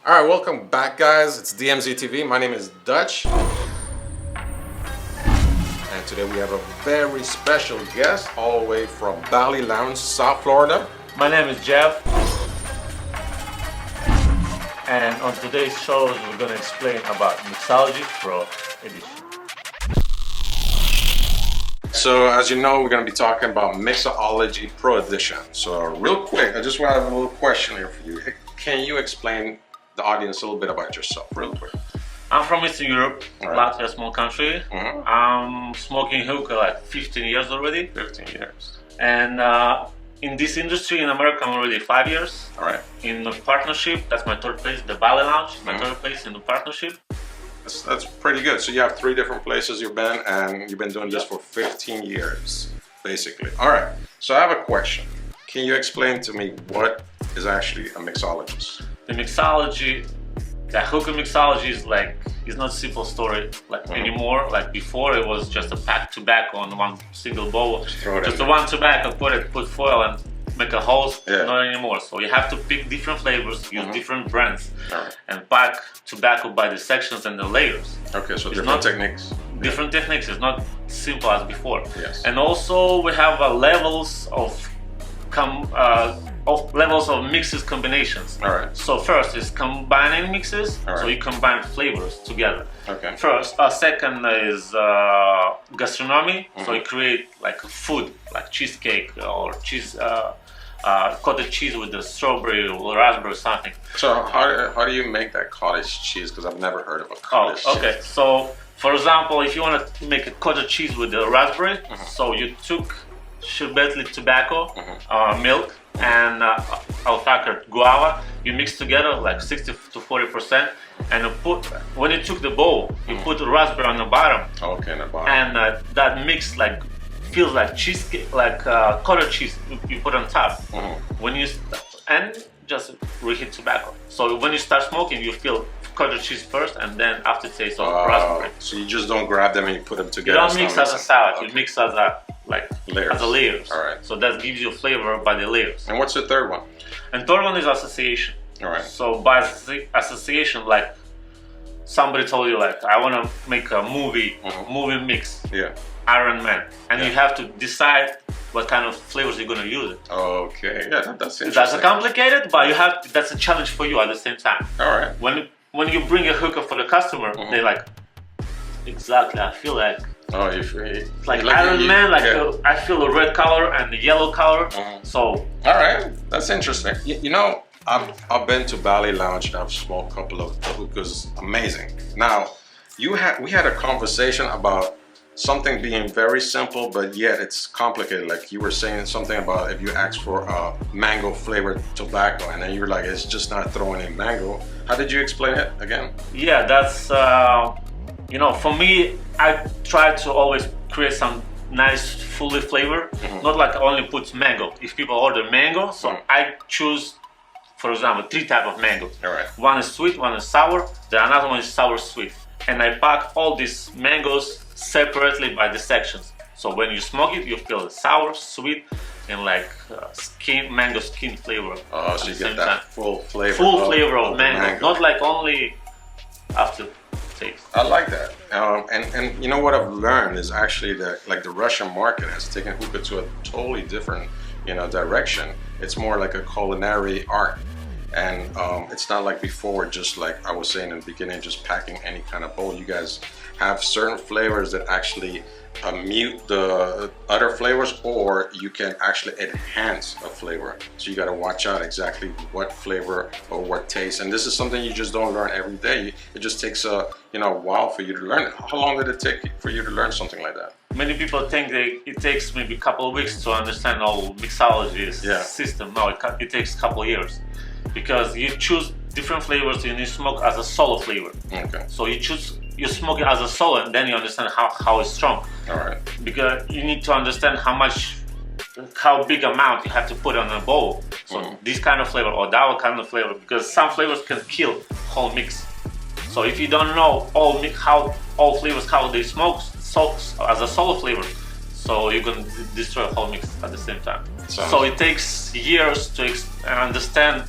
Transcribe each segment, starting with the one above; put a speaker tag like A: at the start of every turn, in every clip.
A: All right, welcome back, guys. It's DMZ TV. My name is Dutch. And today we have a very special guest all the way from Bali Lounge, South Florida.
B: My name is Jeff. And on today's show, we're going to explain about Mixology Pro Edition.
A: So as you know, we're going to be talking about Mixology Pro Edition. So real quick, I just want to have a little question here for you. Can you explain the audience a little bit about yourself, real quick?
B: I'm from Eastern Europe,
A: Right.
B: Latvia, small country. I'm smoking hookah like 15 years already.
A: 15 years.
B: And in this industry in America, I'm already 5 years.
A: All right.
B: In the partnership, that's my third place, the Bali Lounge, my third place in the partnership.
A: That's pretty good. So you have 3 different places you've been, and you've been doing this for 15 years, basically. All right. So I have a question. Can you explain to me what is actually a mixologist?
B: The mixology, the hookah mixology is not a simple story anymore. Like before, it was just a pack tobacco on one single bowl. Just the one tobacco, put foil and make a hole. Not anymore. So you have to pick different flavors, use different brands, and pack tobacco by the sections and the layers.
A: Okay, so
B: It's
A: different
B: not-
A: techniques.
B: Different techniques. It's not simple as before.
A: Yes.
B: And also we have levels of mixes combinations.
A: All right.
B: So first is combining mixes.
A: All right.
B: So you combine flavors together.
A: Okay.
B: Second is gastronomy. So you create like food, like cheesecake or cheese, cottage cheese with the strawberry or raspberry something.
A: So how do you make that cottage cheese? Because I've never heard of a cottage cheese.
B: Okay. So for example, if you want to make a cottage cheese with the raspberry, so you took sherbetli tobacco, milk, and alpaca guava. You mix together like 60 to 40%, and when you took the bowl, you put the raspberry on the bottom.
A: Okay, in the bottom.
B: And that mix feels like cheesecake, like cottage cheese. You put on top. And just reheat tobacco. So when you start smoking, you feel cottage cheese first, and then aftertaste of raspberry.
A: So you just don't grab them and you put them
B: You
A: together.
B: don't mix as a salad.
A: Okay.
B: You mix as a layers.
A: All right.
B: So that gives you flavor by the layers.
A: And what's the third one?
B: And third one is association.
A: All right.
B: So by association, like somebody told you, like I want to make a movie mix.
A: Yeah.
B: Iron Man, and you have to decide what kind of flavors you're gonna use it.
A: Okay. Yeah, that's interesting.
B: That's complicated, but that's a challenge for you at the same time.
A: All right.
B: When you bring a hookah for the customer, they're like, exactly. I feel like.
A: Oh, you
B: Like Iron Man, I feel the red color and the yellow color. So.
A: All right, that's interesting. You know, I've been to Bali Lounge and I've smoked a couple of hookahs. Amazing. Now, we had a conversation about something being very simple, but yet it's complicated. Like you were saying something about if you ask for mango flavored tobacco, and then you're like, it's just not throwing in mango. How did you explain it again?
B: Yeah, that's for me, I try to always create some nice fully flavor, not like only put mango. If people order mango, so I choose, for example, 3 types of mango.
A: All right.
B: One is sweet, one is sour, the another one is sour sweet. And I pack all these mangoes separately by the sections. So when you smoke it, you feel sour, sweet, and like mango skin flavor.
A: Oh, so you get that full flavor.
B: Full flavor of mango, not like only after taste.
A: I like that. And you know what I've learned is actually that like the Russian market has taken hookah to a totally different direction. It's more like a culinary art. And it's not like before, just like I was saying in the beginning, just packing any kind of bowl. You guys have certain flavors that actually mute the other flavors, or you can actually enhance a flavor. So you got to watch out exactly what flavor or what taste. And this is something you just don't learn every day. It just takes a while for you to learn it. How long did it take for you to learn something like that?
B: Many people think it takes maybe a couple of weeks to understand all mixology system. No, it takes a couple of years. Because you choose different flavors and you smoke as a solo flavor. Okay. So you smoke it as a solo, and then you understand how it's strong.
A: All right.
B: Because you need to understand how big amount you have to put on a bowl. So this kind of flavor or that kind of flavor, because some flavors can kill whole mix. So if you don't know all flavors how they smoke as a solo flavor, so you're gonna destroy a whole mix at the same time. So it takes years to understand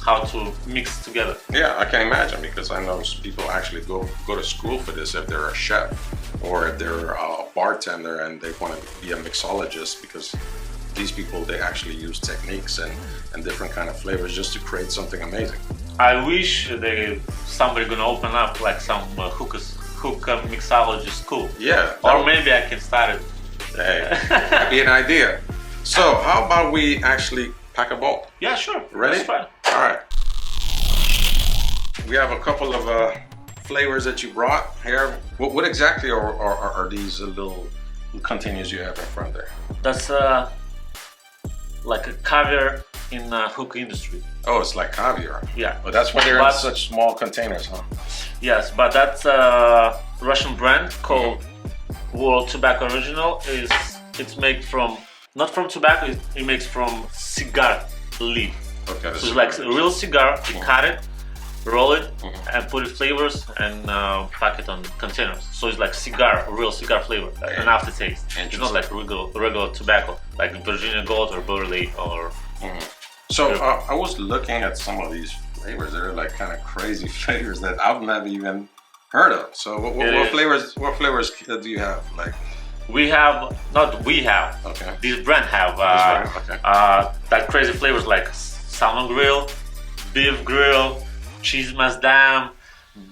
B: how to mix together.
A: Yeah, I can imagine, because I know people actually go to school for this if they're a chef or if they're a bartender and they want to be a mixologist, because these people, they actually use techniques and different kind of flavors just to create something amazing.
B: I wish somebody gonna open up like some hookah mixology school.
A: Yeah.
B: Or maybe I can start it.
A: Hey, that'd be an idea. So how about we actually pack a bowl?
B: Yeah, sure.
A: Ready?
B: Let's try.
A: All right. We have a couple of flavors that you brought here. What exactly are these little containers you have in front there?
B: That's like a caviar in the hookah industry.
A: Oh, it's like caviar.
B: Yeah.
A: But that's why they're in such small containers, huh?
B: Yes, but that's a Russian brand called World Tobacco Original. It's made from, not from tobacco, it makes from cigar leaf.
A: Okay.
B: So it's like a real cigar, you cut it, roll it, and put it flavors and pack it on containers. So it's like cigar, a real cigar flavor, an aftertaste. It's not like regular tobacco, like Virginia Gold or Burley or...
A: So I was looking at some of these flavors. They're like kind of crazy flavors that I've never even heard of. So what flavors do you have? Like
B: Okay. This brand have that crazy flavors like salmon grill, beef grill, cheese masdam,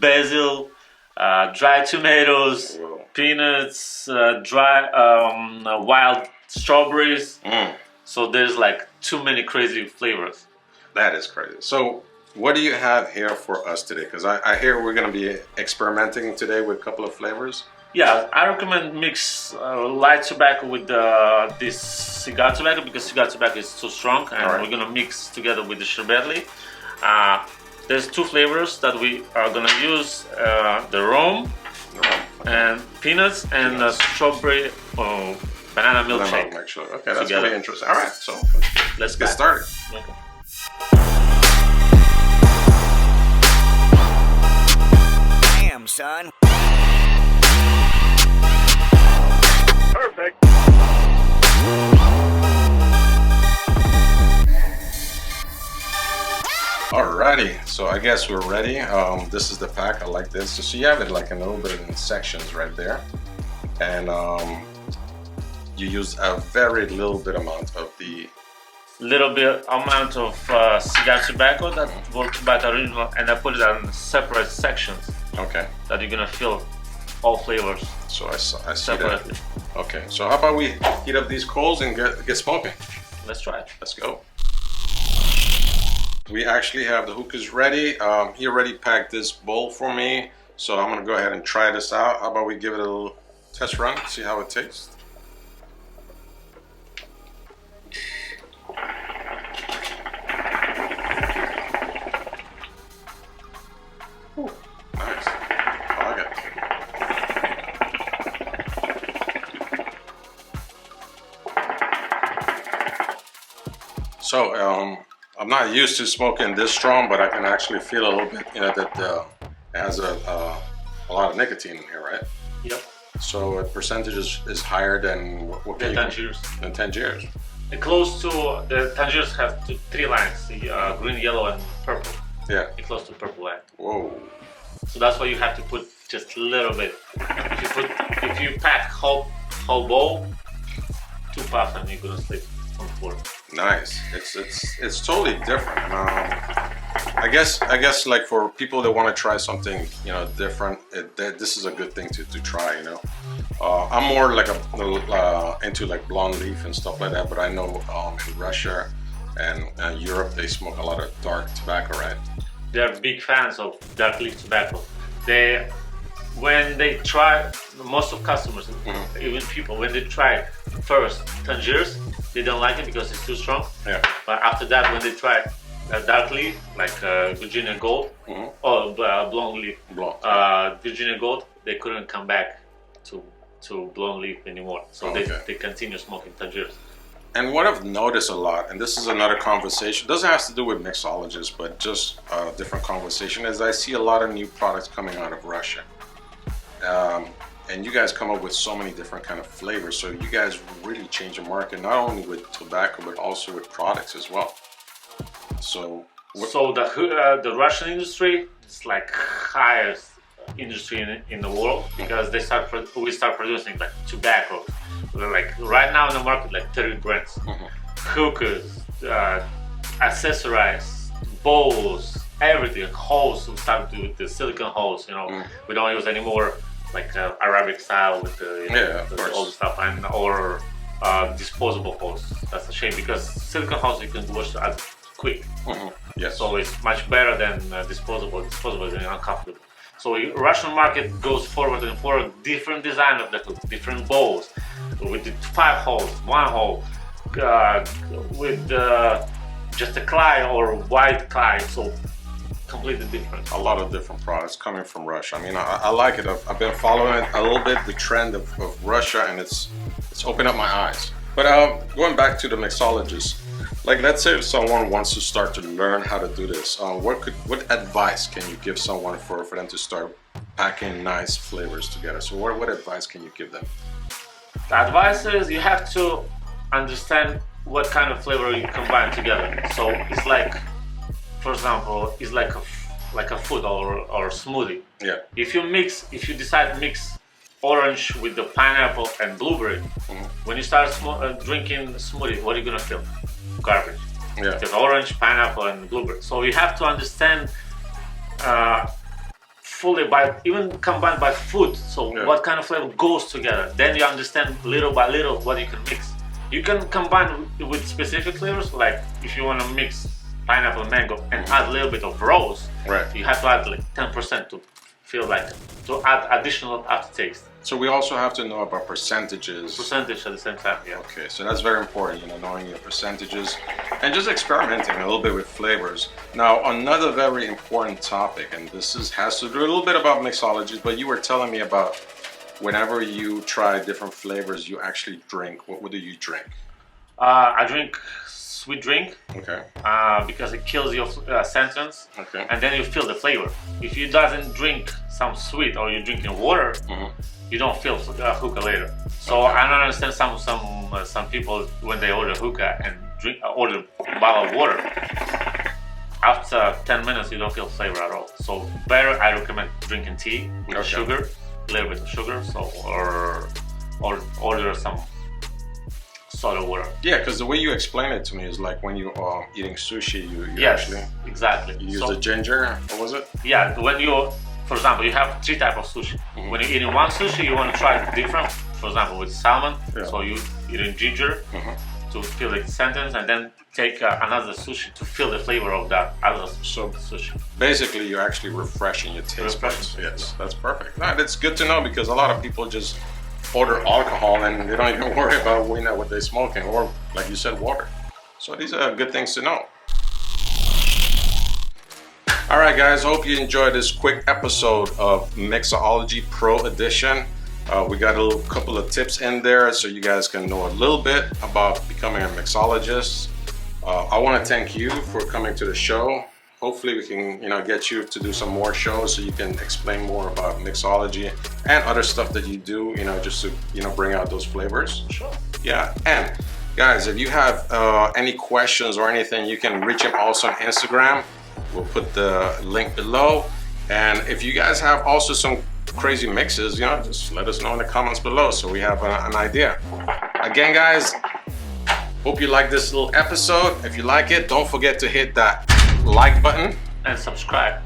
B: basil, dry tomatoes, peanuts, wild strawberries. So there's like too many crazy flavors.
A: That is crazy. So what do you have here for us today? Because I hear we're going to be experimenting today with a couple of flavors.
B: Yeah, I recommend mix light tobacco with this cigar tobacco, because cigar tobacco is too strong, and we're gonna mix together with the sherbetli. There's two flavors that we are gonna use: the rum and peanuts and strawberry banana milkshake.
A: Okay, that's really interesting. All right, so let's get started.
B: Okay.
C: Damn, son.
D: Perfect.
A: Alrighty, so I guess we're ready. This is the pack. I like this. So you have it like a little bit in sections right there, and you use a very little bit amount of the
B: cigar tobacco, that World Tobacco Original, and I put it in separate sections.
A: Okay.
B: That you're gonna feel all flavors.
A: So I see
B: separately.
A: that. Okay, so how about we heat up these coals and get smoking?
B: Let's try it.
A: Let's go. We actually have the hookahs ready. He already packed this bowl for me, so I'm gonna go ahead and try this out. How about we give it a little test run, see how it tastes? Ooh, nice. I like it. So I'm not used to smoking this strong, but I can actually feel a little bit, that it has a lot of nicotine in here, right?
B: Yep.
A: So the percentage is higher than what
B: The Tangiers.
A: Than Tangiers.
B: Close to the Tangiers have three lines: green, yellow, and purple.
A: Yeah.
B: It's close to purple line.
A: Whoa.
B: So that's why you have to put just a little bit. If you pack whole bowl, 2 puffs and you're gonna sleep on the floor.
A: Nice. It's totally different. I guess like for people that want to try something different, this is a good thing to try. I'm more like into like blonde leaf and stuff like that, but I know in Russia and Europe they smoke a lot of dark tobacco, right?
B: They're big fans of dark leaf tobacco. When they try, most of customers, even people, when they try first Tangiers, they don't like it because it's too strong.
A: Yeah.
B: But after that, when they try dark leaf, like Virginia Gold, or blonde leaf, Virginia Gold, they couldn't come back to blonde leaf anymore. So they continue smoking Tangiers.
A: And what I've noticed a lot, and this is another conversation, doesn't have to do with mixologists, but just a different conversation, is I see a lot of new products coming out of Russia. And you guys come up with so many different kind of flavors, so you guys really change the market, not only with tobacco, but also with products as well. So
B: So the Russian industry is like highest industry in the world because we start producing like tobacco. We're like right now in the market like 30 brands, hookahs, accessories, bowls, everything, holes. We start with the silicone holes. We don't use anymore like Arabic style with the old stuff or disposable holes. That's a shame because silicone holes you can wash as quick.
A: Yes.
B: So it's much better than disposable. Disposable is uncomfortable. So Russian market goes forward and forward. Different design of the hook, different bowls, with the 5 holes, 1 hole, with just a clay or white clay. So completely different.
A: A lot of different products coming from Russia. I mean, I like it. I've been following a little bit the trend of Russia, and it's opened up my eyes. But going back to the mixologists, like let's say if someone wants to start to learn how to do this, what advice can you give someone for them to start packing nice flavors together? So what advice can you give them?
B: The advice is you have to understand what kind of flavor you combine together. So it's like, for example, it's like a food or a smoothie.
A: Yeah.
B: If you decide to mix orange with the pineapple and blueberry, when you start drinking smoothie, what are you gonna feel? Garbage.
A: Yeah.
B: There's orange, pineapple, and blueberry. So you have to understand fully even combined by food. So what kind of flavor goes together? Then you understand little by little what you can mix. You can combine with specific flavors, like if you want to mix pineapple and mango and add a little bit of rose,
A: right?
B: You have to add like 10% to feel like to add additional aftertaste.
A: So we also have to know about percentages.
B: Percentage at the same time, yeah.
A: Okay, so that's very important, knowing your percentages and just experimenting a little bit with flavors. Now, another very important topic, and this has to do a little bit about mixology, but you were telling me about whenever you try different flavors, you actually drink. What do you drink?
B: I drink sweet drink.
A: Okay.
B: Because it kills your sentence.
A: Okay.
B: And then you feel the flavor. If you doesn't drink some sweet or you're drinking water, you don't feel hookah later. So I don't understand some people when they order hookah and order a bottle of water. After 10 minutes, you don't feel flavor at all. So better, I recommend drinking tea with sugar, a little bit of sugar. So or order some soda water.
A: Yeah, because the way you explain it to me is like when you are eating sushi, you
B: yes,
A: actually
B: exactly.
A: You use the ginger. What was it?
B: Yeah, when you, for example, you have 3 types of sushi. When you're eating one sushi, you want to try different. For example, with salmon, so you eating ginger to feel the sentence, and then take another sushi to feel the flavor of that other sushi.
A: Basically, you're actually refreshing your taste buds. Yes, that's perfect. No, that's good to know because a lot of people just order alcohol and they don't even worry about what they're smoking, or like you said, water. So these are good things to know. All right, guys, hope you enjoyed this quick episode of Mixology Pro Edition. We got a couple of tips in there so you guys can know a little bit about becoming a mixologist. I want to thank you for coming to the show. Hopefully we can get you to do some more shows so you can explain more about mixology and other stuff that you do, just to bring out those flavors.
B: Sure.
A: Yeah, and guys, if you have any questions or anything, you can reach him also on Instagram. We'll put the link below. And if you guys have also some crazy mixes, just let us know in the comments below so we have an idea. Again, guys, hope you like this little episode. If you like it, don't forget to hit that like button
B: and subscribe.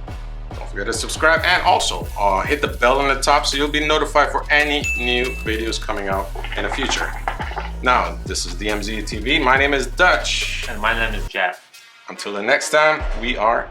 A: Don't forget to subscribe, and also hit the bell on the top so you'll be notified for any new videos coming out in the future. Now, this is DMZ TV. My name is Dutch.
B: And my name is Jeff.
A: Until the next time, we are